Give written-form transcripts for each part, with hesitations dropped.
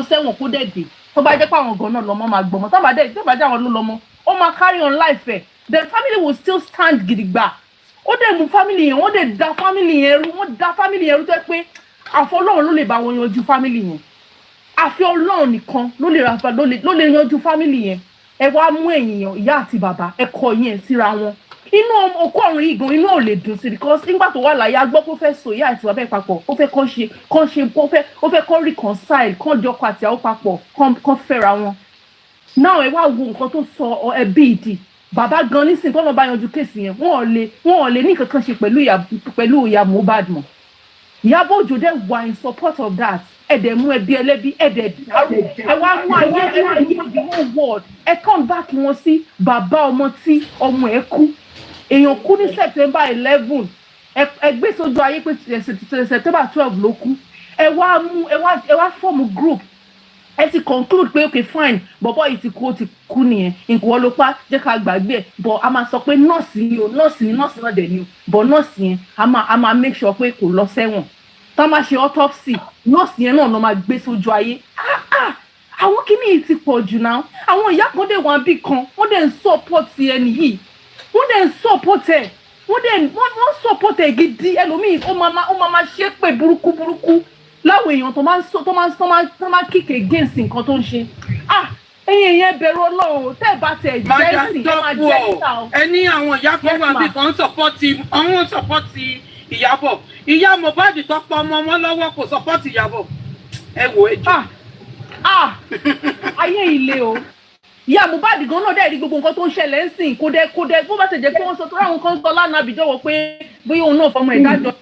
sẹ́wọ̀n kó dẹ̀ dé tó bá jẹ́ pé àwọn gan náà lọ́mọ máa gbọ́mọ tó bá jẹ́ àwọn ló lọ́mọ ó máa carry on life ẹ̀ the family will still stand gidigba ó dẹ̀ mú family yẹn wọ́n dẹ̀ da family yẹn rú wọ́n da family yẹn rú tó yẹ pé àfi Ọlọ́run ló lè bá wọn yanjú family yẹn àfi Ọlọ́run nìkan ló lè yanjú family yẹn ẹ wá mú èèyàn ìyá àti bàbá ẹ kọ yẹn síra wọn inú okó ọ̀run yìí gan inú ò lè dùn sí because nígbà tó wà láyé agbọ́ pé ó fẹ́ so ìyá àti bàbá ẹ̀ papọ̀ ó fẹ́ ó fẹ́ kọ́ reconcile kọ́ jọkọ àti àwọn papọ̀ kọ́ fẹ́ra wọn náà ẹ wá wo nǹkan tó sọ ẹbí ìdí bàbá gan nísìnyí tó lọ bá yanjú kéèsì yẹn wọn ò lè ní kankan ṣe pẹ̀lú ìyá Mohbad mọ́ Iyabo Ojo dẹ̀ wà in support of that ẹ̀dẹ̀ mú ẹbí ẹlẹ́bí ẹ̀dẹ̀ ẹ wá mú ayé the whole world ẹ kàn back wọn sí bàbá ọmọ tí ọmọ ẹ kú èèyàn kú ní September 11 ẹ gbé sójú ayé pé September 12 ló kú ẹ wá form group ẹ ti conclude pé okay fine bọ̀bọ̀ yìí ti kú nìyẹn nǹkan ló pa jẹ́ ká gbàgbé ẹ̀ bọ̀ a máa sọ pé nọ́ọ̀sì ni o nọ́ọ̀sì náà dẹ̀ ni o bọ̀ nọ́ọ̀sì yẹn a máa make sure pé kò lọ sẹ́wọ̀n tá a máa ṣe autopsy nọ́ọ̀sì yẹn náà ló máa gbé sójú ayé àwọn kìíní yìí ti pọ̀ jù náà àwọn ìyá kan dẹ̀ wọ́n bí kan wọ́n dẹ̀ ń support ẹni yìí wọ́n dẹ̀ ń support ẹ̀ wọ́n support ẹ̀ gidi ẹlòmíì ó máa ṣe pé burúkú láwọn èèyàn tó máa kick against nǹkan tó ń ṣe ẹ̀yin yẹn bẹ̀rù Ọlọ́run tẹ́ bá tẹ̀ jẹ́sìn ẹ máa jẹ́ níta o. ẹni àwọn ìyá kan wà bí kan sọpọ́tì Iyabo ìyá Mohbad tó pọ̀ ọmọ wọn lọ́wọ́ kò sọpọ́tì Iyabo ẹ wò ẹ jù. ayé ilé o ìyá Mohbad gan náà dẹ̀ rí gbogbo nǹkan tó ń ṣẹlẹ̀ ń sìn kó dẹ bó bá ṣe jẹ́ pé wọ́n sọ tó ráwọn kan sọ lánàá àbíjọ́wọ́ pé bóyá òun náà fọmọ ìdájọ́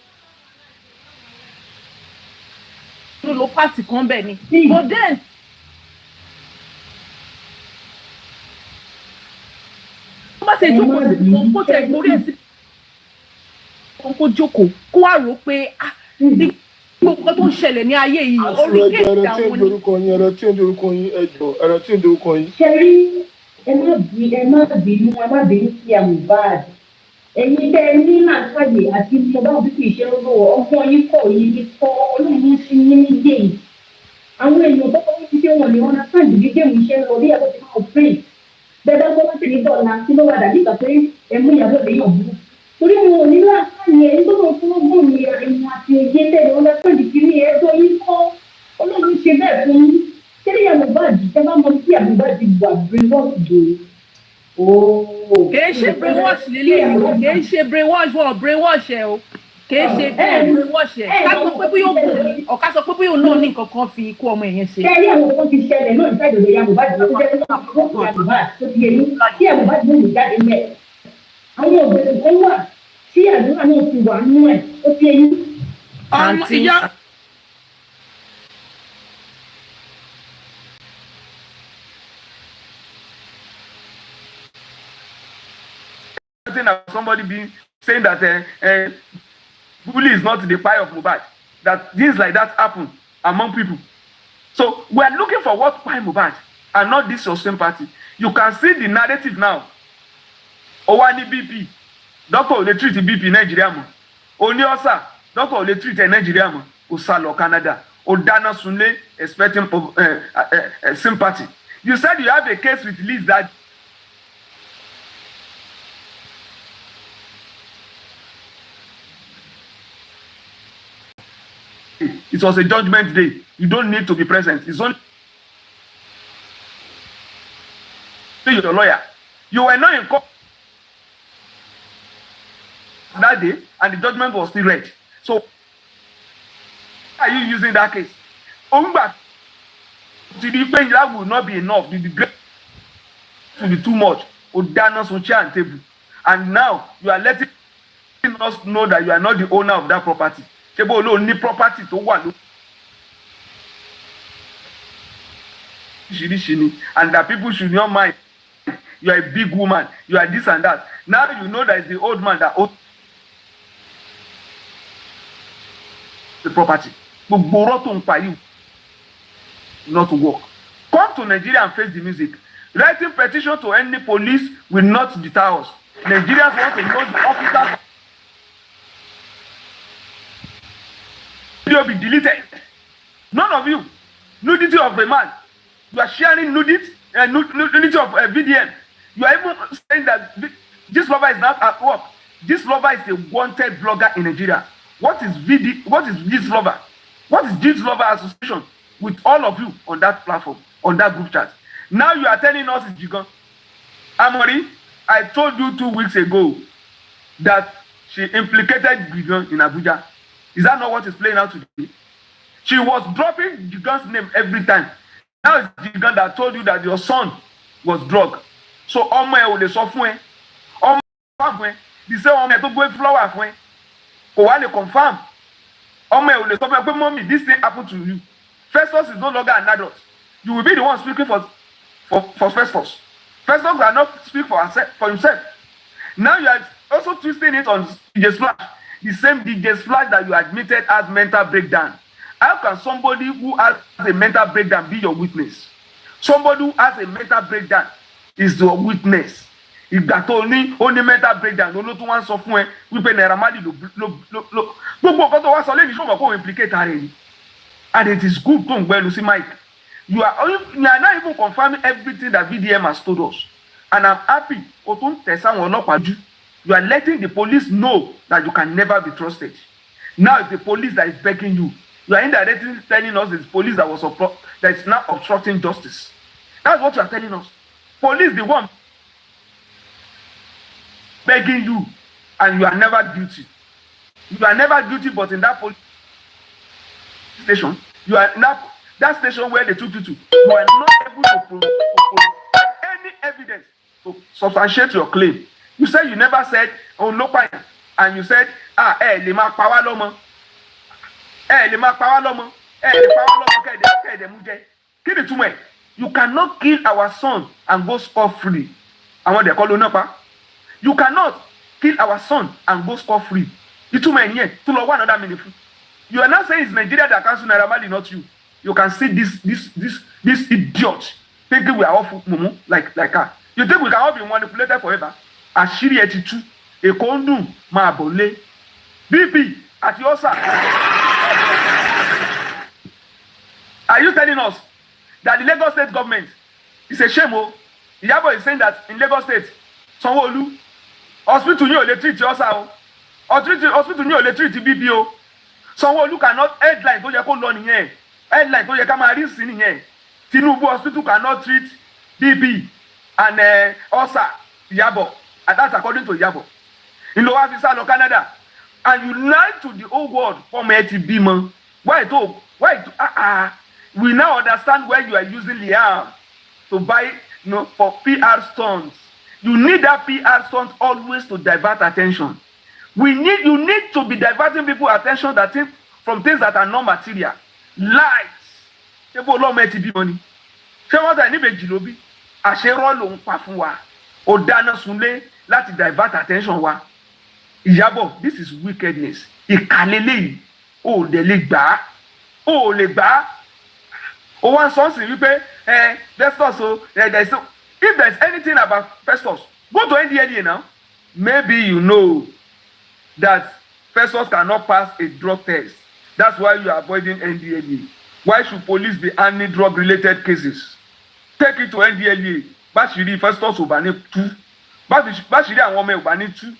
lo pàtì kan bẹ́ẹ̀ ni but then wọ́n bá ṣe jókòó sí kó tẹ̀ gbórí ẹ̀ sí kó jókòó kó wá rò pé gbogbo tó ń ṣẹlẹ̀ ní ayé yìí orí kéèkì àwọn ní. ẹ̀rọ tí ń dorúkọ yín ẹjọ́ ẹ̀rọ tí ń dorúkọ yín. ṣe rí ẹ má bínú sí Mohbad ẹ̀yin bẹ́ẹ̀ ní làákàyè àti Mohbad bí kì í ṣe lọ́wọ́ ọmọ yín kọ̀ yín ní kọ́ Ọlọ́run sí yín ní géèmù àwọn èèyàn tó kọ́ ní ṣé wọn ni wọn náà sáàdì bí géèmù iṣẹ́ lọ bí ẹ̀kọ́ ti máa pè bẹ́ẹ̀ bá gbọ́ láti ní dọ̀la tí ló wà dàbí ìgbà pé ẹ̀mú ìyàwó lè yàn bú torí wọn ò ní làákàyè ẹni tó lọ fún ọgbọ́n mi ẹ̀yìn àti èyí tẹ̀lé wọn lọ́sọ̀dì kí ní ẹ̀dọ́ yín kọ́ Ọlọ́run ṣe bẹ́ẹ̀ fún yín tẹ́lẹ̀ Mohbad ẹ bá mọ sí Mohbad wà brainwash dòwe. kìí ṣe brainwash lílé ìlú kìí ṣe brainwash wọ brainwash ẹ o kìí ṣe brainwash ẹ ká sọ pé bóyá òun ọ̀ká sọ pé bóyá òun náà ní nǹkan kan fi ikú ọmọ yẹn ṣe. kẹ́rí àwọn kan ti ṣẹlẹ̀ náà nípa ìdòdò ya Mohbad tó jẹ́ pé wọ́n kò ya Mohbad tó ti yẹ ní kí Mohbad ló lè jáde mẹ́ àwọn òbẹ̀rẹ̀ kan wà tí àdúrà náà ti wà nínú ẹ̀ ó ti yẹ ní. ìyá somebody being saying that bully is not the pie of Mohbad, that things like that happen among people. So we are looking for what pie Mohbad and not this your sympathy. You can see the narrative now. Owani BP, doctor will treat the BP in Nigeria. Oniosa, doctor will treat in Nigeria. Osalo Canada. Odana Sunle expecting sympathy. You said you have a case with Liz that it was a judgment day. You don't need to be present. It's only your lawyer. You were not in court that day, and the judgment was still read. So, why are you using that case? Omba, that will not be enough. The grace will be too much. Odana, Socha, and table. And now you are letting us know that you are not the owner of that property. Kebo lo ní property tó wà ló. And that people should not mind. You are a big woman. You are this and that. Now you know that it's the old man that owns the property. But Boroto Mpayu not to work. Come to Nigeria and face the music. Writing petition to any police will not deter us. Nigerians want to know the officers. Video be deleted. None of you. nudity of a man. You are sharing nudity of VDM. You are even saying that this lover is not at work. This lover is a wanted blogger in Nigeria. What is this lover? What is this lover association with all of you on that platform, on that group chat? Now you are telling us it's Jigan. Amori, I told you 2 weeks ago that she implicated Jigan in Abuja. Is that not what is playing out today? She was dropping Jigan's name every time. Now it's Jigan that told you that your son was drugged. So ọmọ ẹ ò lè sọ fún ẹ. Ọmọ ẹ fún ẹ. The same ọmọ ẹ tó gbé flower fún ẹ. Kò wá lè confirm. Ọmọ ẹ ò lè sọ fún ẹ pé mommy, this thing happened to you. Festus is no longer an adult. You will be the one speaking for Festus. Festus cannot speak for himself. Now you are also twisting it on DJ Splash. The same DJ Splash that you admitted has mental breakdown. How can somebody who has a mental breakdown be your witness? Somebody who has a mental breakdown is your witness. Ìgbà tó ní ó ní mental breakdown ló tún wá ń sọ fún ẹ wípé Naira Marley ló gbogbo nǹkan tó wá sọ lẹ́yìn ṣọ́mọ̀ kó implicate ara ẹni. And it is good tó ń gbẹ́nu sí Mike. You are not even confirming everything that VDM has told us. And I'm happy. O tún tẹ̀sán wọn ọlọ́pàá jù. You are letting the police know that you can never be trusted. Now it's the police that is begging you. You are indirectly telling us it's police that is now obstructing justice. That's what you are telling us. Police, the one begging you, and you are never guilty. You are never guilty, but in that police station, you are in that station where they took you to, you are not able to provide any evidence to substantiate your claim. You said you never said, oh no, and you said, lè máa pa wá lọ́mọ. Lè máa pa wá lọ́mọ. Lè pa wá lọ́mọ kẹ́ẹ̀dẹ̀ mú jẹ. Kí ni túmọ̀ ẹ̀? You cannot kill our son and go scot-free. Àwọn dẹ̀ kọ́ ló náà pa. You cannot kill our son and go scot-free. Ìtumọ̀ ẹ̀ nìyẹn tó lọ wá another meaning fún. You are not saying it's Nigeria that cancel Naira Marley, not you. You can see this idiot thinking we are all mumu like her. You think we can all be manipulated forever? Àṣírí ẹ ti tú. Èkó ń dùn máa bọ̀ lé. BP àti ọ̀sà. Are you telling us that the Lagos State government is a shame? Iyabo is saying that in Lagos State, Sanwo-Olu, hospital yóò lè treat ọ̀sà o. Hospital yóò lè treat BP o. Sanwo-Olu cannot headline tó yẹ kó lọ nìyẹn. Headline tó yẹ ká máa rí sí nìyẹn. Tinubu hospital cannot treat BP and ọ̀sà Iyabo. And that's according to Iyabo. In Lower Visa, Canada. And you lied to the whole world for me to be man. Why? We now understand why you are using Liam to buy, for PR stunts. You need that PR stunt always to divert attention. You need to be diverting people's attention from things that are not material. Lies. People love me to be money. Ṣé wọ́n sọ ní bèjì ló bí? Àṣerọ́ ló ń pa fún wa. Ó dáná sunlé láti divert attention wa. Iyabo, this is wickedness. Ìkàlélẹ́yìí, ó dẹ̀ lè gbà á. Ó lè gbà á. Ó wá sọ sí wípé Festus if there's anything about Festus, go to NDLEA now. Maybe you know that Festus cannot pass a drug test. That's why you are avoiding NDLEA. Why should police be handling drug-related cases? Take it to NDLEA. Bashiri Festus Obani too. Bashiri and Wome Obani too.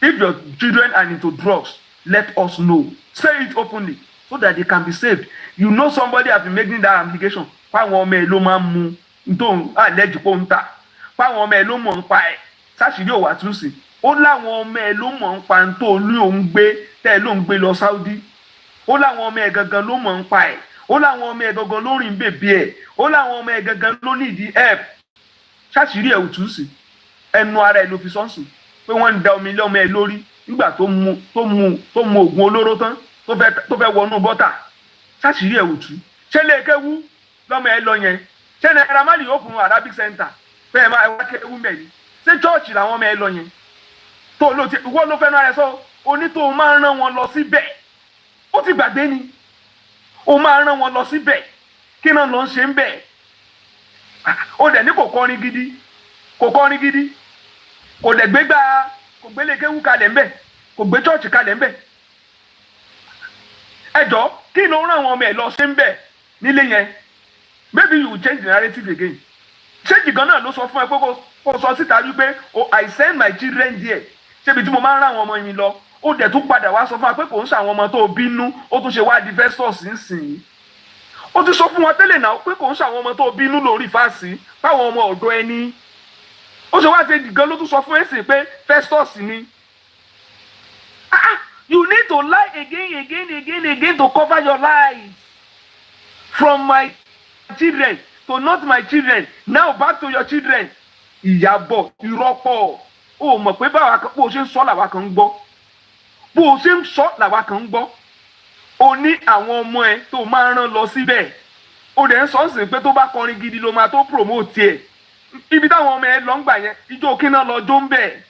If your children are into drugs, let us know. Say it openly so that they can be saved. You know somebody has been making that application. Pa Wome ló máa mú nton alleged ponta. Pa Wome ló mọ̀ npa ẹ̀. Sashiri ó wà tún sí. Ó láwọn ọmọ ẹ̀ ló mọ̀ npa nto ní òun gbé tẹ́ ló ń gbé lọ Saudi. Ó láwọn ọmọ ẹ̀ gangan ló mọ̀ npa ẹ̀. Ó láwọn ọmọ ẹ̀ gangan ló rìn bèbí ẹ̀. Ó láwọn ọmọ ẹ̀ gangan ló ní ìdí help. Sashiri ẹ̀ ò tún sí. Ẹnu ara ẹ̀ ló fi sọ́nsìn. Pé wọ́n ń da omi lé ọmọ ẹ̀ lórí nígbà tó mu oògùn olóró tán tó fẹ́ wọnú bọ́tà. Sashiri ẹ̀ ò tú. Ṣé lè kéwú lọ́mọ ẹ̀ lọ yẹn? Ṣé Naira Marley open Arabic Center? Bẹ́ẹ̀ máa wá kéwú mẹ́rin. Ṣé church làwọn ọmọ ẹ̀ lọ yẹn? Tó ló ti wọ́n ló fẹ́ náà rẹ̀ sọ onítò máa rán wọn lọ síbẹ̀. Ó ti gbàgbé ni. Ó máa rán wọn lọ síbẹ̀. Kí náà lọ ń ṣe ń bẹ̀? Ó dẹ̀ ní kò kọrin gidi. Kò kọrin gidi. Kò dẹ̀ kò gbélé kéwú kalẹ̀ ńbẹ̀. Kò gbé church kalẹ̀ ńbẹ̀. Ẹjọ́ kí ló rán àwọn ọmọ ẹ̀ lọ ṣe ń bẹ̀ nílé yẹn? maybe you will change the narrative again. Change gan náà ló sọ fún ẹ pé kó sọ síta wípé I send my children there. Ṣébi tí mo máa ń rán àwọn ọmọ mi lọ. Ó dẹ̀ tún padà wá sọ fún wa pé kò ń ṣàwọn ọmọ tó bínú, ó tún ṣe wá di Festus nísìnyí. Ó ti sọ fún wa tẹ́lẹ̀ náà pé kò ń ṣàwọn ọmọ tó bínú lórí fásì, báwọn ọmọ ọ̀dọ́ ẹni. Ó ṣe wá ṣe gan ló tún sọ fún ẹ̀sìn pé Festus ni. You need to lie again to cover your lies. From my children to not my children. Now back to your children. Iyabo, ìrọ́pọ̀. Ó mọ̀ pé báwa kan bó ṣe ń sọ làwa kan ń gbọ́. Bó ṣe ń sọ làwa kan ń gbọ́. O ní àwọn ọmọ ẹ tó máa ń rán lọ síbẹ̀. O dẹ̀ ń sọ sí pé tó bá kọrin gidi ló máa tó promote ẹ̀. Ibi táwọn ọmọ ẹ lọ ń gbà yẹn, ijó kíná lọ jó ń bẹ̀.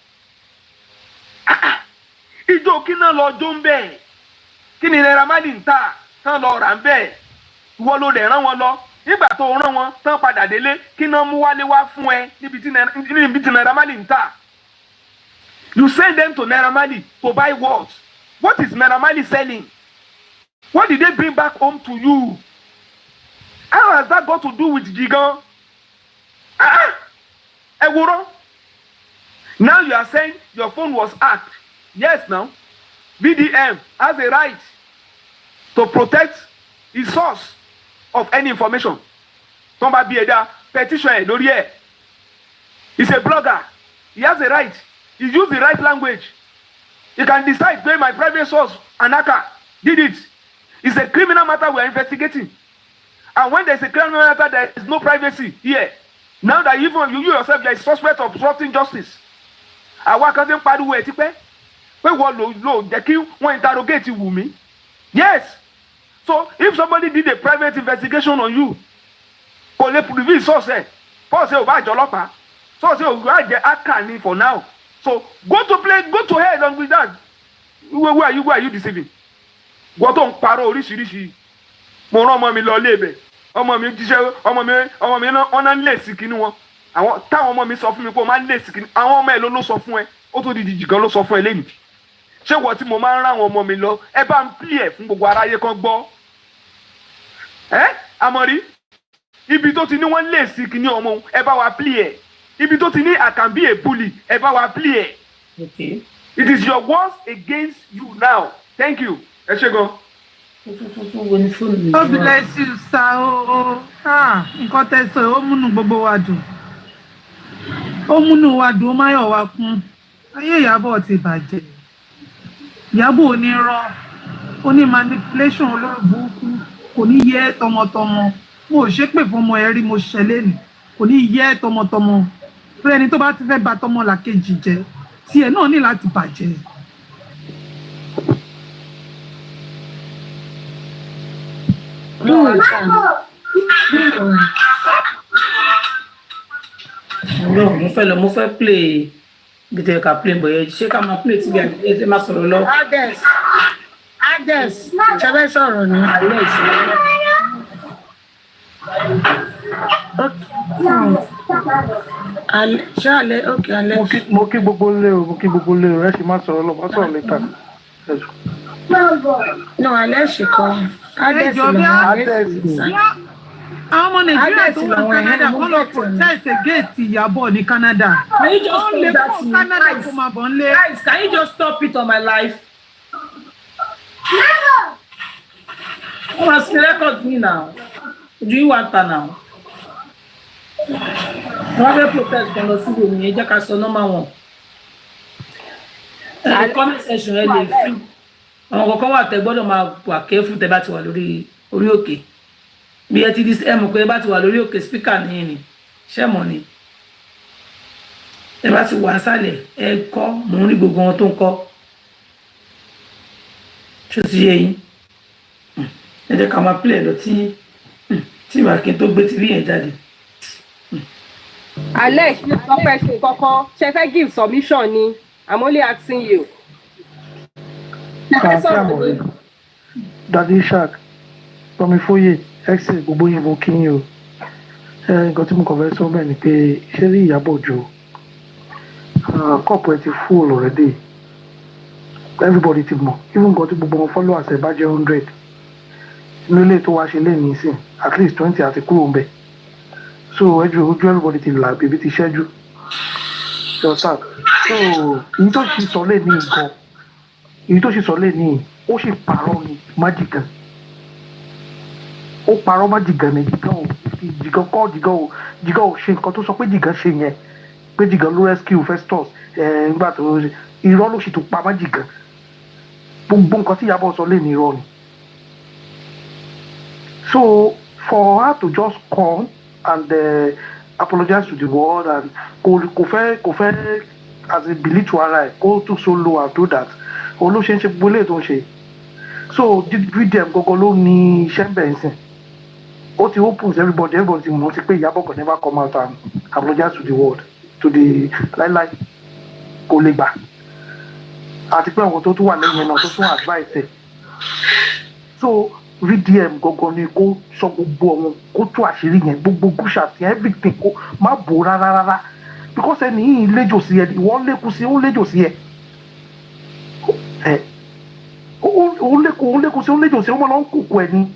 Ijó kíná lọ jó ń bẹ̀. Kí ni Naira Marley ń tà? Tán lọ rà ń bẹ̀. Ìwọ ló dẹ̀ rán wọn lọ. Nígbà tó rán wọn tán padà délé kí náà mú wálé wá fún ẹ níbi tí Naira Marley ń tà. You send them to Naira Marley to buy what? What is Naira Marley selling? What did they bring back home to you? How has that got to do with Jigan? Ewuro. Now you are saying your phone was hacked. Yes, now. VDM has a right to protect his source of any information. Somebody be a petition lórí ẹ̀. He's a blogger. He has a right. He used the right language. He can decide where my private source, Anaka, did it. It's a criminal matter we are investigating. And when there's a criminal matter, there is no privacy here. Now that even you yourself, you are a suspect of obstructing justice. Àwa kan ti ń pariwo ẹ̀ tipẹ́. Pé wọ́n lò jẹ́ kí wọ́n interrogate Wùmí. Yes. So if somebody did a private investigation on you, kò lè reveal source ẹ̀. Paul say ò bá jọ ọlọ́pàá. Source ẹ̀ ò bá jẹ́ hacker for now. So go to hell on with that. Who are you deceiving? Wọ́n tó ń parọ́ oríṣiríṣi. Mo rán ọmọ mi lọ léèbẹ̀. Ọmọ mi jíṣẹ́ ọmọ mi náà ọ̀nà ń lè sí kinní wọn. Àwọn táwọn ọmọ mi sọ fún mi pé ó máa ń lè sí kinní. Àwọn ọmọ ẹ̀ ló sọ fún ẹ. Ó tó di jìjì gan ló sọ fún ẹ lẹ́nu. Ṣé wọ́n tí mo máa ń rán àwọn ọmọ mi lọ? Ẹ bá ń pì ẹ̀ fún gbogbo aráyé kan gbọ́. Àmọ̀rí ibi tó ti ní wọ́n lè sí kinní ọmọ ẹ bá wa pì ẹ̀. Ibi tó ti ní I can be a bully ẹ bá wa pì ẹ̀. Okay. It is your words against you now. Thank you. Ẹ ṣé gan. God bless you, sir. Nǹkan tẹ́ sọ ó múnú gbogbo wa dùn. Ó múnú wa dùn, ó máyọ̀ wa kún. Ayé Ìyábọ̀ ti bàjẹ́. Ìyábọ̀ onírọ́, ó ní manipulation olórí burúkú, kò ní yẹ tọmọtọmọ. Mo ò ṣépè fún ọmọ ẹ rí, mo ṣẹlẹ̀ nì. Kò ní yẹ tọmọtọmọ. Pé ẹni tó bá ti fẹ́ bà tọmọ làkejì jẹ́, tiẹ̀ náà ní láti bàjẹ́. Mo fẹ́ play gite ka play boy ṣé ká máa play tí bí ẹ ṣe máa sọ̀rọ̀ lọ. Ades ṣẹbẹ sọ̀rọ̀ ni. Ṣé alẹ́ ok alẹ́. Mo kí gbogbo lé o ẹ sì máa sọ̀rọ̀ lọ máa sọ̀rọ̀ lẹ́tà. No alẹ́ ṣe kọ́. Ades lọ àwọn ọmọ Nàìjíríà tó wà Canada wọ́n lọ protest against Iyabo ní Canada. Can you just stop that thing? Canada kò máa bọ̀ nlé. Guys, can you just stop it on my life? You must record me now. Do you want her now? Wọ́n fẹ́ protest kan lọ sí ìròyìn ẹ jẹ́ ká sọ nọ́mbà wọn. The comment section ẹ lè fi. Àwọn kọ̀ọ̀kan wà tẹ́ gbọ́dọ̀ máa wà careful tẹ́ bá ti wà lórí orí òkè. Bí ẹ ti di ẹ mọ̀ pé bá ti wà lórí òkè speaker nìyí ni ṣé mọ̀ ni ẹ bá ti wà sálẹ̀ ẹ kọ́ mò ń rí gbogbo wọn tó ń kọ́ ṣó ti yé yín ẹ jẹ́ ká máa pílẹ̀ lọ tí ìwà kí n tó gbé tv yẹn jáde. Alex ọpẹ́ ṣe kọ́kọ́ ṣe fẹ́ give submission ni I'm only asking you. Daddy Shark Tommy Foye ẹsẹ gbogbo yín mo kí yín o nǹkan tí mo kàn fẹ́ sọ bẹ́ẹ̀ ni pé ṣé rí Ìyábọ̀ Òjó kọ́ọ̀pù ẹ ti full already everybody ti mọ̀ even nǹkan tí gbogbo wọn followers ẹ bá jẹ́ 100 inú ilé tó wá ṣe lé ní sìn at least 20 àti kúrò ń bẹ̀ So everybody ti là bèbí ti ṣẹ́jú. You understand? So èyí tó ṣe sọ lé ní nǹkan, èyí tó ṣe sọ lé ní ó sì parọ́ ní májìgàn. Ó parọ́ májìgàn ní jìgàn ò ṣe nǹkan tó sọ pé jìgàn ṣe yẹn, pé jìgàn ló rescue Festus nígbà tó irọ́ ló sì tún pa májìgàn. Gbogbo nǹkan tí Iyabo sọ lé ní irọ́ ni. So for her to just come and apologize to the world and kò fẹ́ as a belittle ara ẹ̀ kó tún so low and do that òun ló ṣe ń ṣe gbogbo eléyìí tó ń ṣe. So VDM gangan ló ní iṣẹ́ ń bẹ̀ ń sìn. Ó ti opens everybody ti mọ̀ sí pé Iyabo can never come out and apologize to the world to the láíláí kò lè gbà. Àti pé àwọn tó tún wà lẹ́yìn náà tó tún advice ẹ̀. So VDM gangan ni kó sọ gbogbo ọ̀hún kó tú àṣírí yẹn gbogbo gúúsà sí everything kó má bò rárá because ẹni yìí léjò sí ẹ ìwọ lékun sí ó léjò sí ẹ ó lékun sí ó léjò sí ó mọ náà ń kókó ẹni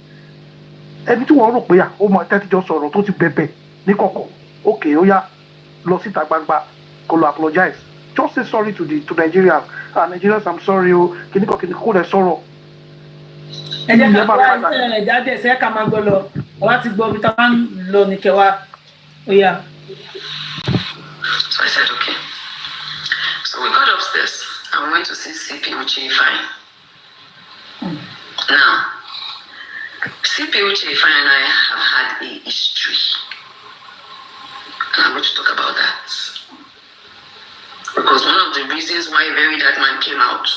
tí wọ́n rò pé ó mọ tẹ́tíjọ́ sọ̀rọ̀ tó ti bẹ̀bẹ̀ ní kọ̀kọ̀ okay ó yá lọ síta gbangba kó lọ apologize just say sorry to Nigerians Nigerians I'm sorry o kìnnìkan kó lè sọ̀rọ̀. Ẹ jẹ́ ká wá ìṣẹ̀lẹ̀ jáde ẹ̀sẹ̀ ká máa gbọ́ lọ wá ti gbọ́ bí tá a máa ń lọ ní kẹwàá ó yá. So I said, okay. So we got upstairs and we went to see CP Uche Fine. Now, CP Uche Fine and I have had a history. And I'm going to talk about that. Because one of the reasons why Very Dark Man came out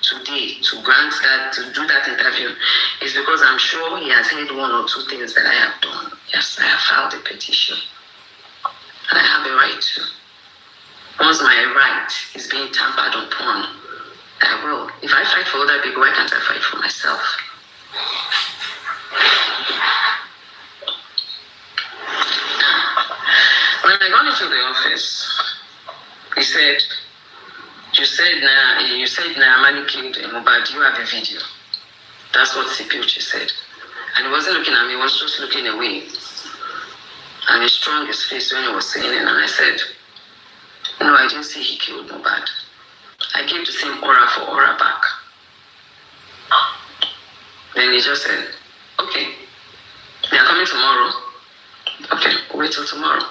today to grant that, to do that interview, is because I'm sure he has heard one or two things that I have done. Yes, I have filed a petition. And I have a right to. Once my right is being tampered upon, I will. If I fight for other people, why can't I fight for myself? When I got into the office, he said, you said Naamani killed Mohbad, you have a video. That's what CP Uche said. And he wasn't looking at me, he was just looking away. And he strung his face when he was saying it, and I said, no, I didn't say he killed Mohbad. I came to sing aura for aura back. Then he just said, okay, they are coming tomorrow. Okay, wait till tomorrow.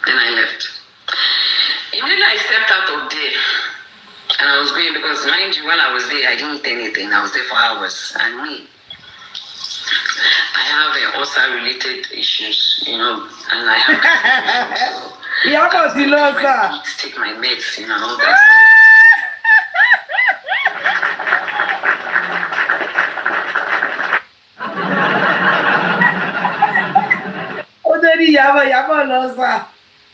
Then I left. Immediately I stepped out of there, and I was going, because mind you, when I was there, I didn't eat anything. I was there for hours. And me, I have ulcer-related issues, and I have to take my meds, and all that. Iyabo lọ sá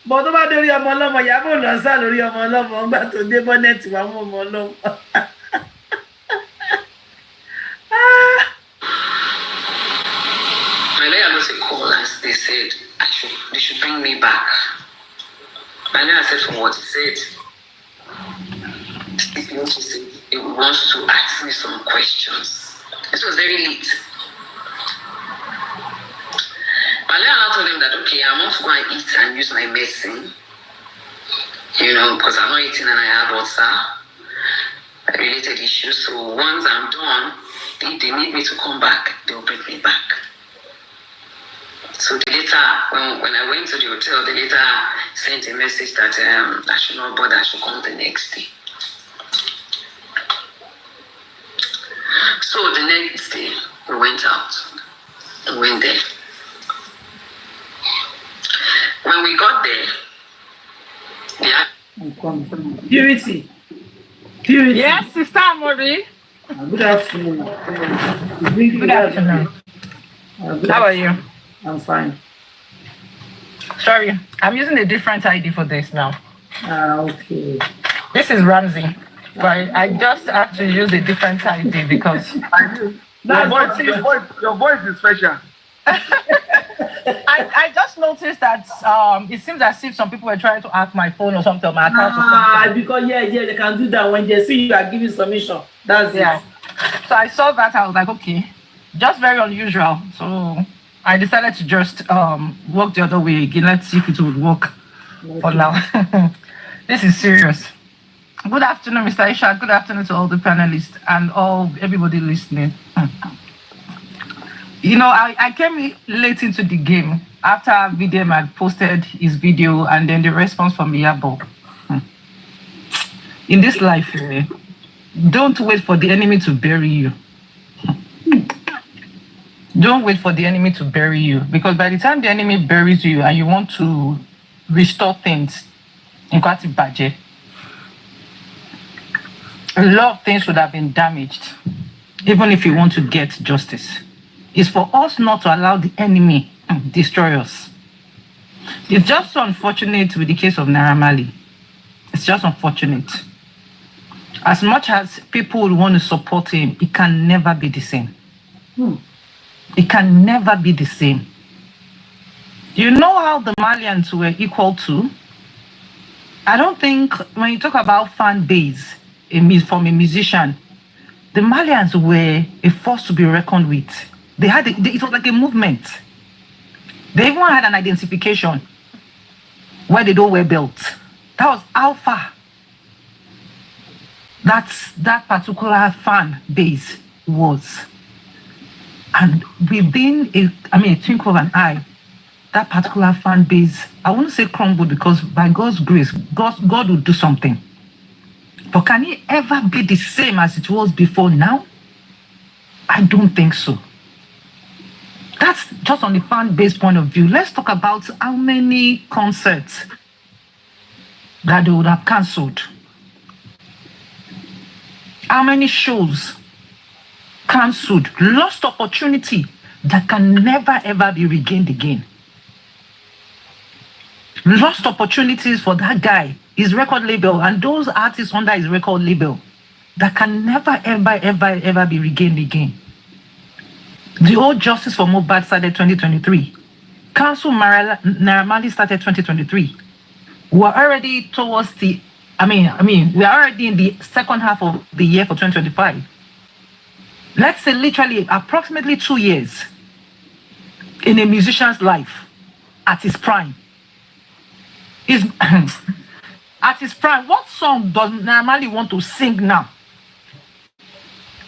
bọ́ tó bá dórí ọmọ ọlọ́mọ Iyabo lọ sá lórí ọmọ ọlọ́mọ ńgbà tó dé bọ́nẹ́ẹ̀tì wà mú ọmọ ọlọ́mọ. My lawyer was a call and they said they should bring me back. My lawyer said for what? He said he wants to ask me some questions. This was very late. My lawyer told him that, okay, I want to go and eat and use my medicine, because I'm not eating and I have ulcer-related issues. So once I'm done, if they need me to come back, they'll bring me back. So the later, when I went to the hotel, the later sent a message that I should not bother, I should come the next day. So the next day, we went out. We went there. When we got there, Purity. Yes, Sister Amori. Good afternoon. Good afternoon. How are you? I'm fine. Sorry, I'm using a different ID for this now. Okay. This is Ramsey, but I just have to use a different ID because your voice is special. I just noticed that it seems as if some people were trying to hack my phone or something, or my account or something. Because they can do that when they see you are giving submission. That's it. So I saw that, I was like, okay, just very unusual. So I decided to just walk the other way again. Let's see if it would work for now. This is serious. Good afternoon, Mr. Isha. Good afternoon to all the panelists and everybody listening. You know, I came late into the game after VDM had posted his video and then the response from Iyabo. In this life, don't wait for the enemy to bury you. Don't wait for the enemy to bury you, because by the time the enemy buries you and you want to restore things, a lot of things would have been damaged, even if you want to get justice. It's for us not to allow the enemy destroy us. It's just so unfortunate with the case of Naira Marley. It's just unfortunate. As much as people would want to support him, it can never be the same. It can never be the same. You know how the Malians were equal to? I don't think when you talk about fan base from a musician, the Malians were a force to be reckoned with. They had it was like a movement. They even had an identification where they don't wear belts. That was how far that particular fan base was. And within a twinkle of an eye, that particular fan base, I wouldn't say crumbled, because by God's grace, God will do something. But can it ever be the same as it was before now? I don't think so. That's just on the fan base point of view. Let's talk about how many concerts that they would have cancelled. How many shows cancelled, lost opportunity that can never ever be regained again. Lost opportunities for that guy, his record label, and those artists under his record label that can never ever be regained again. The old justice for Mohbad started 2023. Council Naira Marley started 2023. We're already towards we are already in the second half of the year for 2025. Let's say literally approximately 2 years in a musician's life at his prime. At his prime, what song does Naira Marley want to sing now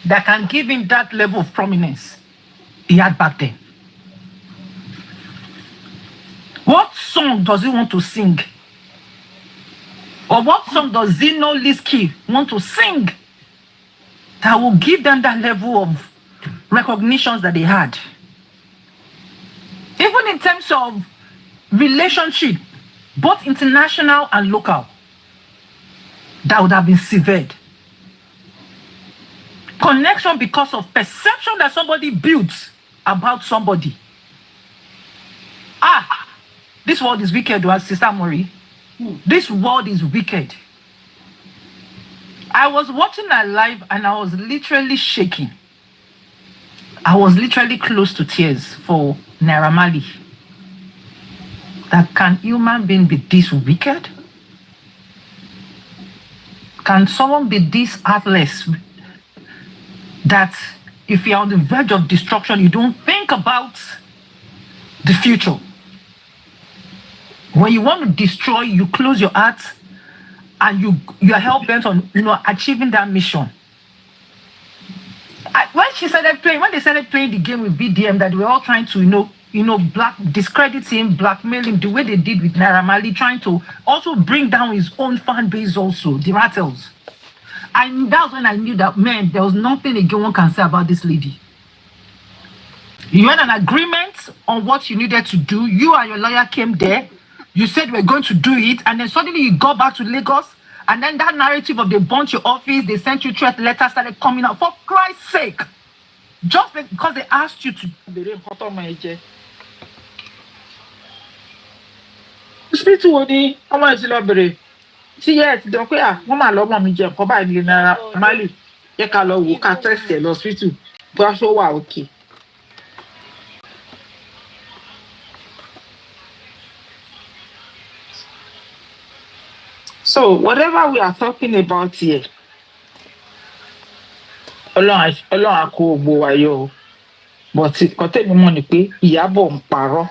that can give him that level of prominence he had back then? What song does he want to sing? Or what song does Zino Liski want to sing that will give them that level of recognitions that they had? Even in terms of relationship, both international and local, that would have been severed. Connection because of perception that somebody built about somebody. This world is wicked, was Sister Mori. This world is wicked. I was watching her live and I was literally shaking. I was literally close to tears for Naira Marley. That can human being be this wicked? Can someone be this heartless that if you're on the verge of destruction, you don't think about the future? When you want to destroy, you close your heart and you are hell bent on achieving that mission. When they started playing the game with BDM, that we're all trying to discredit him, blackmail him, the way they did with Naira Marley, trying to also bring down his own fan base also, the Rattles. And that's when I knew that, man, there was nothing anyone can say about this lady. You had an agreement on what you needed to do. You and your lawyer came there. You said we're going to do it, and then suddenly you got back to Lagos, and then that narrative of they burnt your office, they sent you threat letters started coming out. For Christ's sake, just because they asked you to. Speak to Odi, how much is it? See, yes, don't care. Mama, love me, Jim. Come by Naira Marley. You can love you can test it. Lost speak to. But so okay. So whatever we are talking about here, Ọlọ́run á kó gbogbo wa yọ. but nǹkan tẹ̀mí mọ̀ ni pé Ìyábọ̀ ń parọ́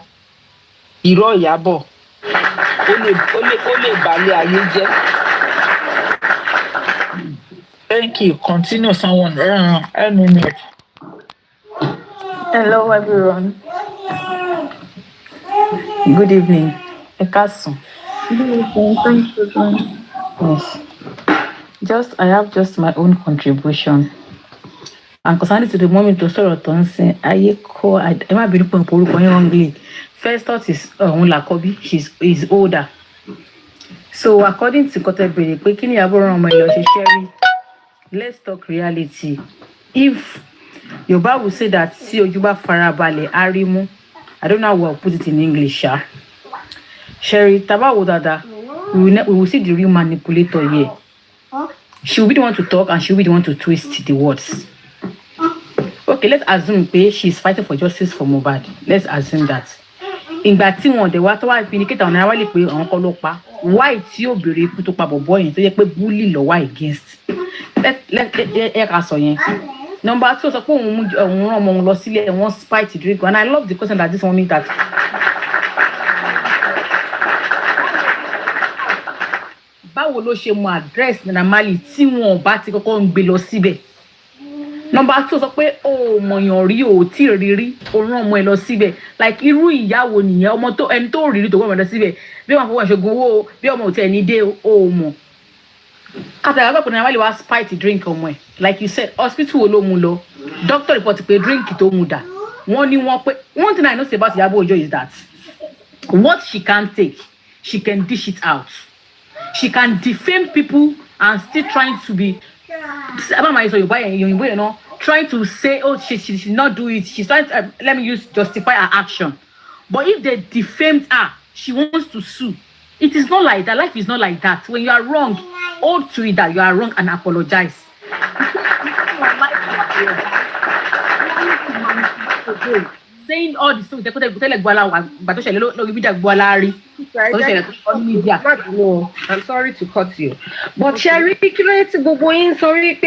irọ́ Ìyábọ̀ ó lè balẹ̀ ayé jẹ́. Thank you. Continue, someone. Minute. Hello, everyone. Good evening. Ekasun. Good evening. Thanks for joining. Yes. I have just my own contribution. And concerning to the moment to sort of dancing, Emma be wrongly. First thought is Lakobi. He's older. So according to Kotebere, let's talk reality. If Yoruba will say that si ojuba farabale arimu, I don't know how I'll put it in English. Sherry Tabawo Dada, we will see the real manipulator here. She will be the one to talk and she will be the one to twist the words. Okay, let's assume she's fighting for justice for Mohbad. Let's assume that. In that thing on the water, I indicate on our lip on Kolopa. Why it's your beauty put up a boy and say bully law against. Number 2, so one spite to drink. And I love the question that this one means that báwo ló ṣe mọ address normally tí wọn bá ti kọ́kọ́ ń gbé lọ síbẹ̀. Number 2 sọ pé o mọ̀yàn rí o tí rírí o rán ọmọ ẹ lọ síbẹ̀ like irú ìyàwó nìyẹn ọmọ tó ẹni tó rírí tó gbọ́n lọ síbẹ̀ bí wọ́n fọwọ́ ìṣègùn owó bí ọmọ òtí ẹni dé o mọ̀. Kátà àgbà pé normally wá spite drink ọmọ ẹ like you said hospital wo ló mú lọ doctor report pé drink tó mú dà wọ́n ní wọ́n pé one thing I know say about Iyabo Ojo is that what she can take she can dish it out. She can defame people and still trying to be trying to say, oh, she should not do it. She's trying to, let me justify her action. But if they defamed her, she wants to sue. It is not like that. Life is not like that. When you are wrong, hold to it that you are wrong and apologize. Saying all this stuff, they could like No, I'm sorry to cut you. But Sherry, sorry,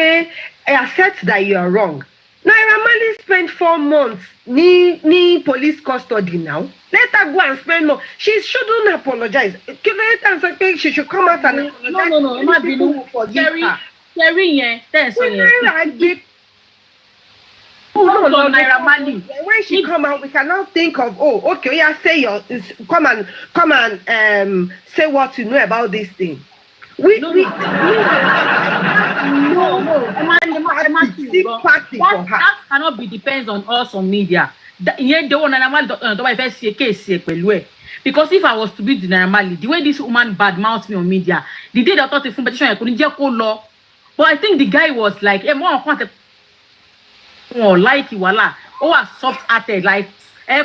I accept that you are wrong. Naira Marley spent 4 months ni police custody now. Let her go and spend more. She shouldn't apologize. She should come out and apologize. No. It might be Sherry, yeah, that's Naira Marley. When she come out, we cannot think of okay, yeah, come and say what you know about this thing. That cannot be depends on us on media. Because if I was to be the Naira Marley, the way this woman badmouths me on media, the day that I thought the petition I couldn't just call law. But I think the guy was like, like wala was soft-hearted like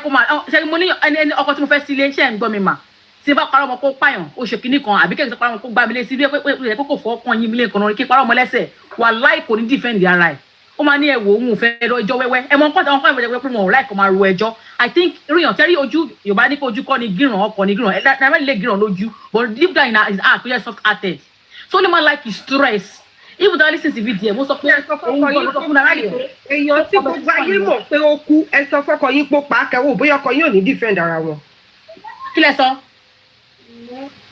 come on ceremony and ọkọ tí mo fẹ́ sílé ṣe ń gbọ́ mi mà tí bá parọ́ ọmọ kó pààyàn ó ṣe kinní kan àbí kẹ́kẹ́ parọ́ ọmọ kó gbá mi lé sí bí pé kò fọ́ kan yín mi lé kan náà kí parọ́ ọmọ lẹ́sẹ̀ wà láì kò ní defend ara ẹ̀ ó máa ní ẹ̀wò òun ò fẹ́ lọ ẹjọ́ wẹ́wẹ́ ẹ mọ nǹkan àwọn kan ìwé pé wọn ò láì kó máa ro ẹjọ́ I think ríyàn tẹ́rí ojú Yorùbá ní pé ojú kọ́ ni gíràn ọkọ̀ ni gíràn Naira lè gíràn lójú but deep down in his heart ó jẹ́ soft-hearted so only man like his stress. Even though I listen to video, most of èèyàn tí gbogbo ayé mọ̀ pé ó kú ẹ sọ fọ́kọ yín pé ó pa á kẹwò bóyá ọkọ yín ò ní defend ara wọn. Kí lẹ sọ?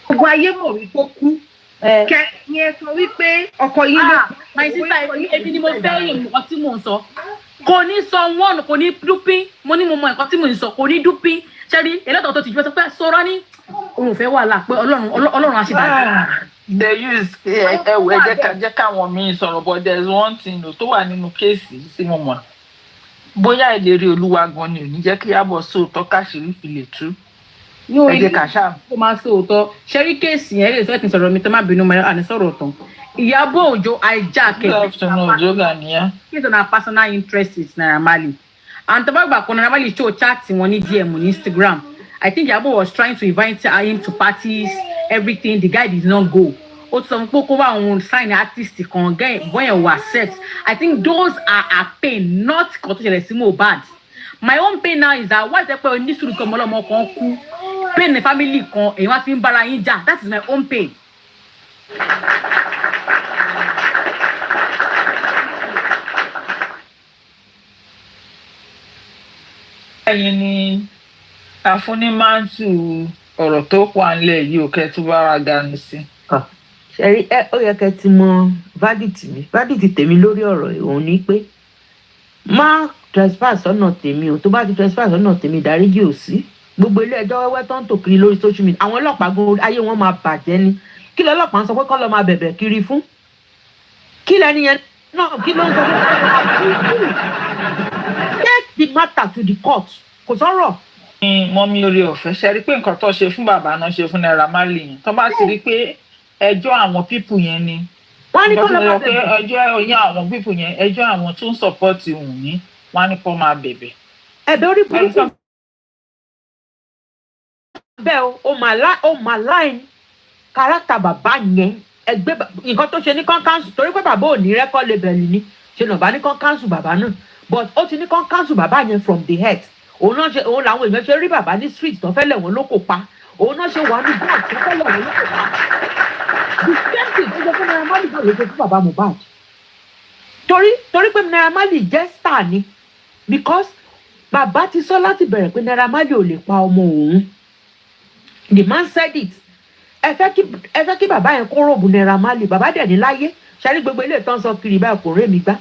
Gbogbo ayé mọ̀ wípé ó kú. Kẹ́ni ẹ sọ wípé ọkọ yín ló. My sister, èmi ni mo fẹ́ yìn nǹkan tí mò ń sọ. Kò ní sọ one, kò ní dúpín. Mo ní mo mọ nǹkan tí mò ń sọ, kò ní dúpín. Ṣẹ́rí, ẹlẹ́tọ̀ọ́ tó ti jù sọ pé sọ̀rọ̀ ní òun fẹ́ wà láà pé Ọlọ́run á ṣe dáadáa. They use jẹ́ káwọn míì sọ̀rọ̀ but there is one thing tó wà nínú kéèsì sí mo mọ̀ bóyá ìlérí Olúwa gan ni ò ní jẹ́ kí Iyabo sóòótọ́ káṣírí fi lè tú ẹ̀jẹ̀ kàṣà. Ó máa sóòótọ́ ṣẹ́rí kéèsì yẹn lè sọ kí n sọ̀rọ̀ mi tó má bínú mọ́ àní sọ̀rọ̀ tán Iyabo Ojo hijack based on her personal interest with Naira Marley and tó bá gbà kan Naira Marley show chat wọn ní DM ní Instagram. I think Iyabo was trying to invite him to parties, everything. The guy did not go. Also, sign artist when you accept. I think those are a pain, not bad. My own pain now is that what people need to come along pain the family that is my own pain. ẹ̀yin ni afúnímántù ọ̀rọ̀ tó wà nílẹ̀ yìí ò kẹ́ tó bára gani sí. ṣẹ́rí ó yẹ kẹ́ ti mọ verdict tèmi lórí ọ̀rọ̀ òun ni pé má trespass ọ̀nà tèmi o tó bá ti trespass ọ̀nà tèmi ìdáríjì ò sí gbogbo ilé ẹjọ́ wẹ́wẹ́ tó ń tò kiri lórí social media àwọn ọlọ́pàá gan ayé wọn máa bàjẹ́ ni kí lọ́lọ́pàá ń sọ pé kọ́ lọ́ máa bẹ̀bẹ̀ kiri fún kí lẹ́ni yẹn náà kí ló ń sọ pé take the matter to the court kò sọ̀rọ̀. mọ́mí orí ọ̀fẹ́ ṣe rí pé nǹkan tó ṣe fún bàbá náà ṣe fún Naira Marley yẹn tó bá ti rí pé ẹjọ́ àwọn pípù yẹn ni wọ́n ní kó lọ́ máa bẹ̀bẹ̀ ẹjọ́ yẹn àwọn pípù yẹn ẹjọ́ àwọn tó ń sọ̀pọ́ọ̀tì Wùnmí wọ́n á ní kó máa bẹ̀bẹ̀. ẹ̀bẹ̀ orí burúkú bẹ́ẹ̀ o máa láìn kárátà bàbá yẹn ẹgbẹ́ nǹkan tó ṣe ní kán káńsù torí pé bàbá ò ní rẹ́kọ́ lebẹ̀lì ni ṣe nàbá ní kán káńsù bàbá náà but ó ti ní kán káńsù bàbá yẹn from the head òun làwọn èèyàn ṣe rí bàbá ní street tó fẹ́ lẹ̀ wọ́n ló kò pa òun náà ṣe wà ní bọ́ọ̀d tó fẹ́ lẹ̀ wọ́n ló kò pa the same thing tó jẹ́ fún Naira Marley náà ló ṣe fún bàbá Mohbad torí pé Naira Marley jẹ́ star ni because bàbá ti sọ láti bẹ̀rẹ̀ pé Naira Marley ò lè pa ọmọ òun the man said it ẹ fẹ́ kí bàbá yẹn kó rògbò Naira Marley bàbá dẹ̀ ní láyé ṣáà ní gbogbo ilé ìtàn sọ kiri báyìí kò rẹ́ mi gbá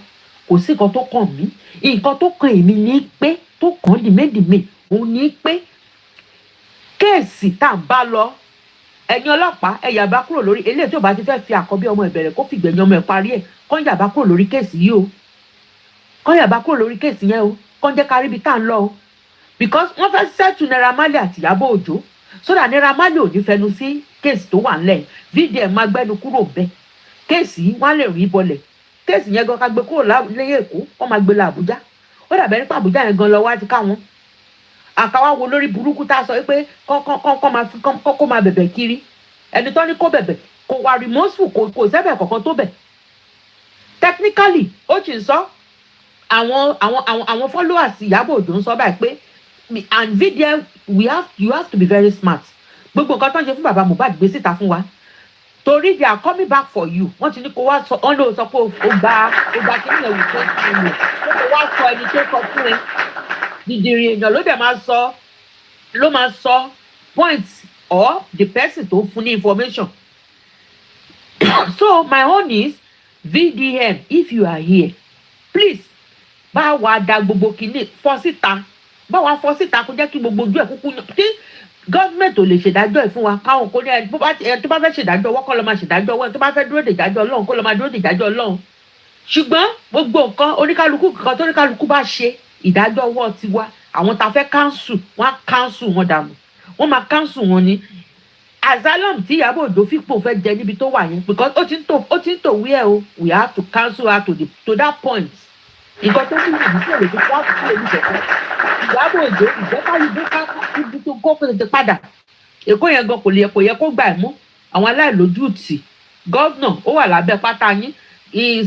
kò sí nǹkan tó kàn mí nǹkan tó kàn èmi ní pé tó kàn dìmẹ́dìmẹ́ òun ní pé kéèsì tá à ń bá lọ ẹ̀yin ọlọ́pàá ẹ yà bá kúrò lórí eléyìí tí ò bá ti fẹ́ fi àkọ́bí ọmọ ìbẹ̀rẹ̀ kó fìgbẹ̀yìn ọmọ ẹ̀ parí ẹ̀ kán yà bá kúrò lórí kéèsì yìí o kán yà bá kúrò lórí kéèsì yẹn o kán jẹ́ ká rí ibi tá à ń lọ o because wọ́n fẹ́ settle Naira Marley àti Iyabo Ojo so that Naira Marley ò ní fẹnu sí kéèsì tó wà ńlẹ̀ fídíò ẹ̀ máa gbẹ́nu kúrò bẹ́ẹ̀ kéèsì yìí wọ́n á lè rí bọlẹ̀ kéèsì yẹn gan ká gbé kúrò lẹ́yìn Èkó wọ́n máa gbé lọ Àbújá ó dàbẹ̀ nípa Àbújá yẹn gan lọ wá ti káwọn àkàwá wo lórí burúkú tá a sọ pé kọ́ máa bẹ̀bẹ̀ kiri ẹni tó ní kó bẹ̀bẹ̀ kò wà remorseful kò sẹ́bẹ̀ kankan tó bẹ̀ technically ó sì ń sọ àwọn followers Iyabo Ojo ń sọ báyìí pé and video you have to be very smart gbogbo nǹkan tó ń ṣe fún bàbá Mohbad gbé síta fún wa torí they are coming back for you wọ́n ti ní kó wá sọ ọ́n ló sọ pé ó gba kí ní ẹ̀wù tó ń sọ ẹ̀ kó wá sọ ẹni tó sọ fún ẹ dìdìrì èèyàn ló máa sọ points or the person tó fún ní information so my own is VDM if you are here please bá wa da gbogbo kìíní fọ́ síta bá wa fọ́ síta kó jẹ́ kí gbogbo ojú ẹ̀ kúkú tí gọ́ọ̀mẹ̀ntì ò lè ṣèdájọ́ ẹ̀ fún wa káwọn kò ní ẹ tó bá fẹ́ ṣèdájọ́ ọwọ́ kọ́ lọ́ máa ṣèdájọ́ ọwọ́ ẹ̀ tó bá fẹ́ dúró dèjájọ́ Ọlọ́run kó lọ́ máa dúró dèjájọ́ Ọlọ́run ṣùgbọ́n gbogbo nǹkan oníkálukú kan tó oníkálukú bá ṣe ìdájọ́ ọwọ́ tiwa àwọn tá a fẹ́ káńsù wọ́n á káńsù wọn dànù wọ́n máa káńsù wọn ni asylum tí Iyabo Ojo fipò fẹ́ jẹ níbi tó wà yẹn because ó ti ń tò wí ẹ̀ o we have to cancel her to that point nǹkan tó ní ìlú sí èlò tó kọ́ àkókò èlú ìjọba Iyabo Ojo ìjọba yìí bó ibi tó kó tètè padà Èkó yẹn gan kò yẹ kó gbà ẹ̀ mú àwọn aláìlójútì gọ́vnà ó wà lábẹ́ pátá yín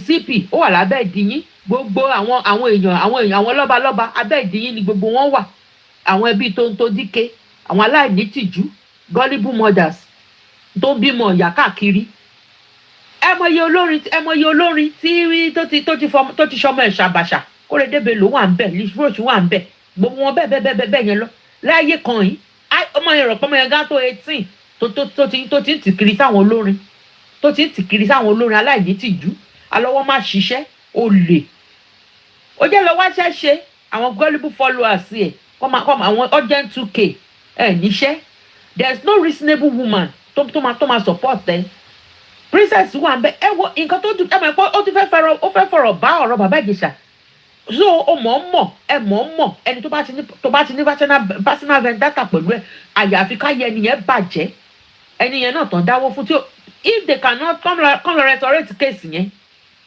CP ó wà lábẹ́ ìdí yín gbogbo àwọn èèyàn àwọn lọ́balọ́ba abẹ́ ìdí yín ni gbogbo wọn wà àwọn ẹbí tó díke àwọn aláìnítìjú gullible mothers tó bímọ ìyá káàkiri ẹ mọye olórin tí tó ti sọmọ ẹ ṣàbàṣà Kóredébé ló wà ń bẹ Liz Roach wà ń bẹ gbogbo wọn bẹ́ẹ̀ yẹn lọ láyé kan yìí ọmọ yẹn rọ̀ pọ́nmọ yẹn gán tó 18 tó ti ń tìkiri sáwọn olórin aláìnítìjú alọ́wọ́ má ṣiṣẹ́ olè ó jẹ́ lọ́wọ́ ṣẹ́ṣe àwọn gullible followers ẹ̀ kọ́ àwọn urgent 2k ẹ̀ níṣẹ́ there is no reasonable woman tó máa support ẹ princess wà ń bẹ ẹ wo nǹkan tó dùn ẹ mọ̀ pé ó fẹ́ fọ̀rọ̀ bá ọ̀rọ̀ bàbá Ìjẹ̀ṣà so ó mọ̀ ẹni tó bá ti ní personal vendetta pẹ̀lú ẹ àyàfi ká yẹ ẹnìyẹn bàjẹ́ ẹnìyẹn náà tán dáwó fún tí if they cannot come resurrect case yẹn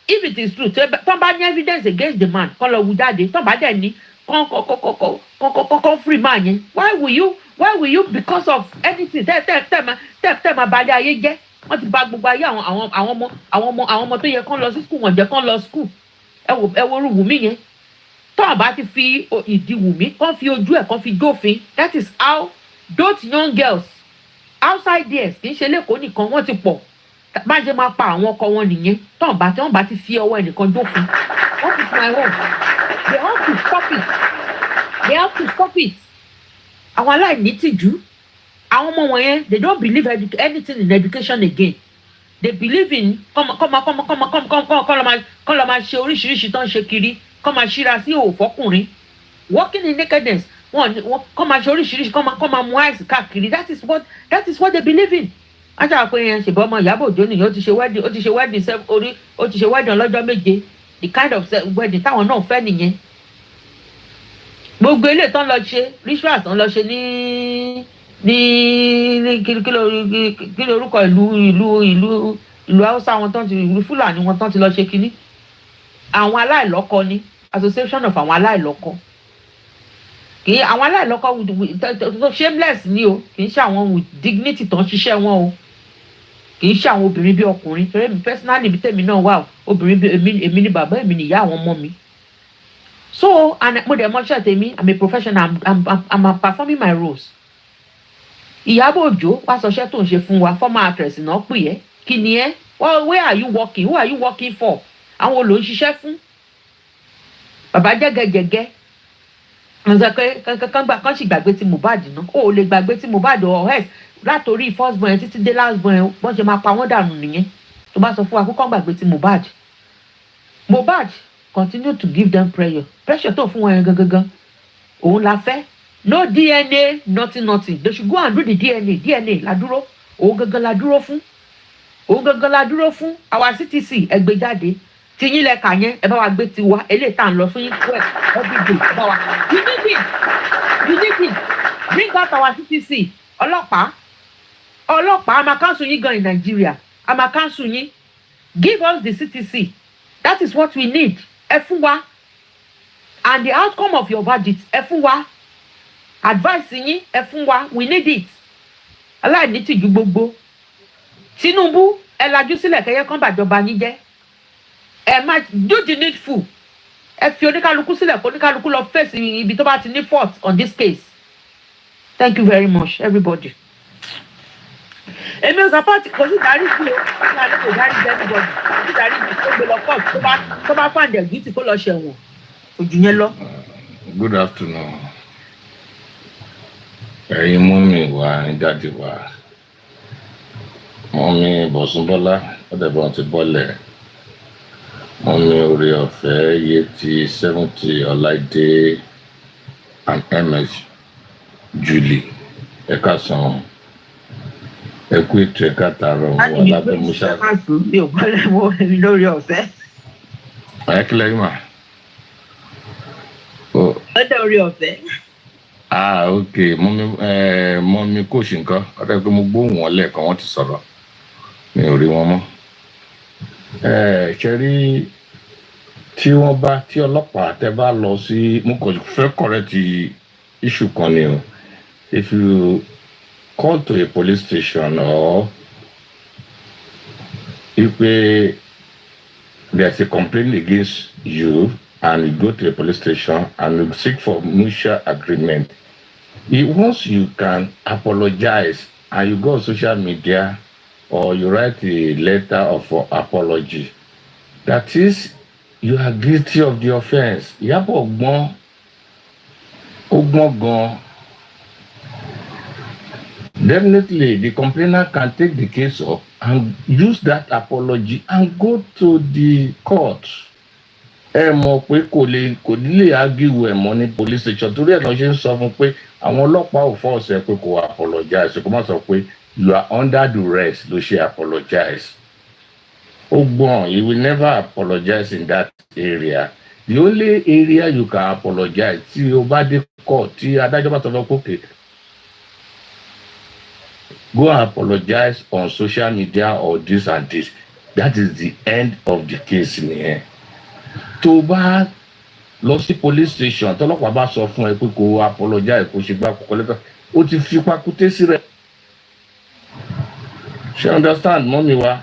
if it is true tó bá ní evidence against the man kọ́ lọ wú jáde tó bá dẹ̀ ní kọ́ free man yẹn why will you because of anything tẹ́ máa balẹ̀ ayé jẹ́ wọ́n ti bà gbogbo ayé àwọn ọmọ tó yẹ kán lọ sí school wọ́n jẹ́ kán lọ school ẹ wo orú Wùmí yẹn tó àbá ti fi ìdí Wùmí kán fi ojú ẹ̀ kán fi jófin that is how those young girls outside there kì í ṣe lẹ́kọ̀ọ́ nìkan wọ́n ti pọ̀ bá ṣe máa pa àwọn ọkọ wọn nìyẹn tó àbá ti fi ọwọ́ ẹnìkan jófin what is my own they have to stop it they have to stop it. Àwọn aláìní tìjú. Àwọn ọmọ wọ̀nyẹn, they don't believe anything in education again. They believe in kọ́ lọ máa ṣe oríṣiríṣi tó ń ṣe kiri, kọ́ máa ṣíra sí òfọ́kùnrin. Walking in nakedness, kọ́ máa ṣe oríṣiríṣi, kọ́ máa mú àìsí káàkiri. That is what they believe in. Ajá pé yẹn ṣèbọn ọmọ Ìyábọ̀ Òjó nìyẹn ó ti ṣe wedding ọlọ́jọ́ méje. The kind of wedding táwọn náà fẹ́ nìyẹn. Gbogbo ilé tán lọ ṣe rituals tán lọ ṣe ní kí lorúkọ ìlú Haúsá wọn tán ti ìlú Fúlàní wọn tán ti lọ ṣe kínní. Àwọn aláìlọ́kọ ni association of àwọn aláìlọ́kọ. Kì í àwọn aláìlọ́kọ shameless ni o, kì í ṣe àwọn with dignity tán ṣiṣẹ́ wọn o. Kì í ṣe àwọn obìnrin bí ọkùnrin torí mi personally bí tèmi náà wà obìnrin bí èmi ni bàbá èmi ni ìyá àwọn ọmọ mi. So and mo dẹ̀ mọ́ṣẹ́ tèmi, I'm a professional, I'm performing my roles. Iyabo Ojo wá sọṣẹ́ tó ń ṣe fún wa former actress náà pè ẹ́ kí ni ẹ́ where are you working, who are you working for? Àwọn olóò ń ṣiṣẹ́ fún bàbá jẹ́gẹ́jẹ́gẹ́. Mo sọ pé kán sì gbàgbé ti Mohbad náà ó lè gbàgbé ti Mohbad or else látòrí first born títí dé last born wọ́n ṣe máa pa wọ́n dànù nìyẹn tó bá sọ fún wa kó kán gbàgbé ti Mohbad continue to give them pressure tó fún wọn yẹn gangan òun la fẹ́. No DNA, nothing. They should go and do the DNA la dúró. Òun gangan la dúró fún. Our CTC ẹgbẹ́ jáde. Tí yín lẹ́ka yẹn, ẹ bá wa gbé tiwa. Eléyìí tá à ń lọ fún yín every day. Ẹ bá wa. You need it. Bring out our CTC. Ọlọ́pàá, a máa cancel yín gan in Nigeria. A máa cancel yín. Give us the CTC. That is what we need. Ẹ fún wa. And the outcome of your verdict, ẹ fún wa. Advice yín ẹ fún wa, we need it. Aláìní tìjú gbogbo. Tinubu ẹ lajú sílẹ̀ kẹ́yẹ́ kán bàjọba yín jẹ́. Ẹ má do the needful. Ẹ fi oníkálukú sílẹ̀ kó oníkálukú lọ face ibi tó bá ti ní fault on this case. Thank you very much everybody. Èmi ò support kò sí darí sí o, kò darí jẹ́ anybody. Kò sí darí bí tó gbé lọ court tó bá fàǹdẹ̀ gíìtì kó lọ ṣẹ̀wọ̀n. Ojú yẹn lọ. Good afternoon. Ẹ̀yin mọ́mì wa ní dáàdì wa. Mọ́mì Bọ̀súnbọ́lá ọ̀dẹ̀bọ̀n ti bọ́lẹ̀. Mọ́mì Orí Ọ̀fẹ́ Yẹtí 70 Ọláìdé and MS Julie. Ẹ káàsán. Ẹ kú ètò ẹ̀ka tààrọ̀ wà lábẹ́ Musa. Mi ò bọ́lẹ̀ mọ́ èmi lórí ọ̀fẹ́. Ayákílẹ̀ yìí mà. Ọ̀dẹ̀ Orí Ọ̀fẹ́. Okay. Mọ́mí kò ṣe nǹkan. Ọ̀dọ̀ pé mo gbóhùn wọn lẹ́ẹ̀kan wọ́n ti sọ̀rọ̀. Mi ò rí wọn mọ́. Ṣe rí tí ọlọ́pàá tẹ bá lọ sí mo kò fẹ́ correct issue kan ni o. If you call to a police station or if there's a complaint against you and you go to the police station and you seek for mutual agreement, once you can apologize and you go on social media or you write a letter of apology, that is, you are guilty of the offense. Iyabo ọgbọ́n gan. Definitely, the complainant can take the case up and use that apology and go to the court. Ẹ mọ̀ pé kò ní lè argue ẹ̀ mọ́ ní police station torí ẹ̀ náà ṣe ń sọ fún pé àwọn ọlọ́pàá ò force ẹ pé kò apologize kò má sọ pé you are under duress ló ṣe apologize. Ó gbọ́n, you will never apologize in that area. The only area you can apologize tí o bá dé court tí adájọ́ bá sọ fún kókè go and apologize on social media or this and this. That is the end of the case nìyẹn. Tó bá lọ sí police station tọ́lọ́pàá bá sọ fún ẹ pé kó apologize kó ṣe gbá kókó lẹ́tọ̀ ó ti fi pakúté sí rẹ̀. She understand mọ́mi wa.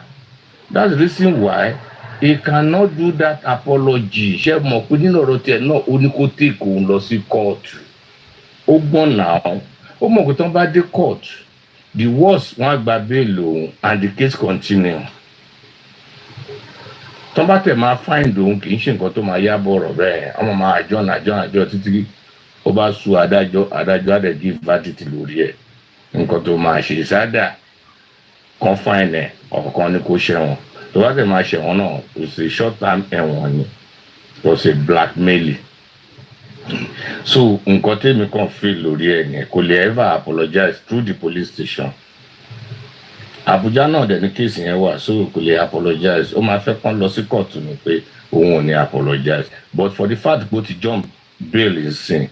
That's the reason why he cannot do that apology. Ṣé mọ̀ pé nínú ọ̀rọ̀ tiẹ̀ náà ó ní kó take òun lọ sí kóòtù. Ó gbọ́n náà ó mọ̀ pé tí wọ́n bá dé court the worst wọ́n á gba bail òun and the case continue. Tó bá tẹ̀ máa find òun kì í ṣe nǹkan tó máa yá bọ̀rọ̀ bẹ́ẹ̀ ọmọ máa àjọ títí ó bá sú adájọ́ á dẹ̀ give verdict lórí ẹ̀ nǹkan tó máa ṣe sádà kan fine ẹ̀ ọ̀kan ní kó ṣẹ̀wọ̀n tó bá tẹ̀ máa ṣẹ̀wọ̀n náà kò sí short term ẹ̀wọ̀n ni kò sí blackmail so nǹkan tèmi kàn feel lórí ẹ̀ ni kò lè ever apologize through the police station Abuja náà dẹ̀ ní kéèsì yẹn wà so kò lè apologize ó máa fẹ́ kán lọ sí kóòtù ni pé òun ò ní apologize but for the fact pé ó ti jump bail nsìn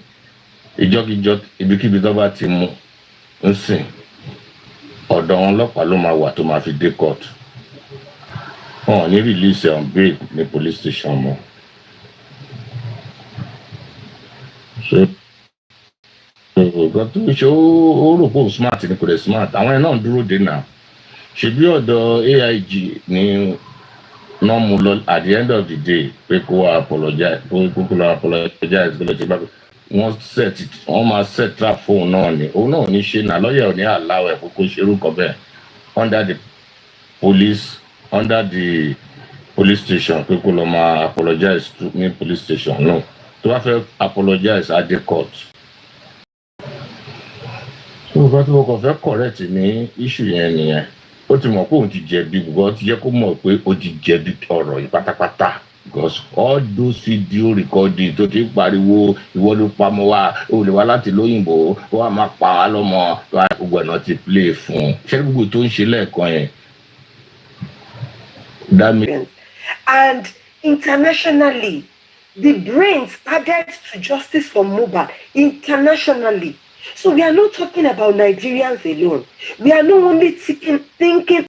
ìjọ́kíjọ́ ibikíbi tó bá ti mú nsìn ọ̀dọ̀ wọn ọlọ́pàá ló máa wà tó máa fi dé court wọn ò ní release on bail ní police station mọ́ so nǹkan tó ṣe ó rò pé ó smart ni kò dẹ̀ smart àwọn ẹ̀ náà ń dúró dé náà ṣebí ọ̀dọ̀ AIG ní náà mú lọ at the end of the day pé kó apologize kó lọ apologize kó lọ ṣe bábẹ́ wọ́n máa set trap fóun náà ni òun náà ní ṣe náà lọ́yẹ̀ ò ní allow ẹ̀ kó ṣe orúkọ bẹ́ẹ̀ under the police station pé kó lọ máa apologize ní police station náà tó bá fẹ́ apologize at the court. nǹkan tí mo kàn fẹ́ correct ní issue yẹn nìyẹn ó ti mọ̀ pé òun ti jẹ̀bi gbogbo ó ti jẹ́ kó mọ̀ pé ó ti jẹ̀bi ọ̀rọ̀ yìí pátápátá because all those video recording tó ti pariwo ìwọ ló pamọ́ wa ó lè wá láti lóyìnbó ó wà máa pa wá lọ́mọ wá gbogbo ẹ̀ náà ti play fún un ṣé gbogbo tó ń ṣe lẹ́ẹ̀kan yẹn. And internationally the brains added to justice for Mohbad internationally. So we are not talking about Nigerians alone. We are not only thinking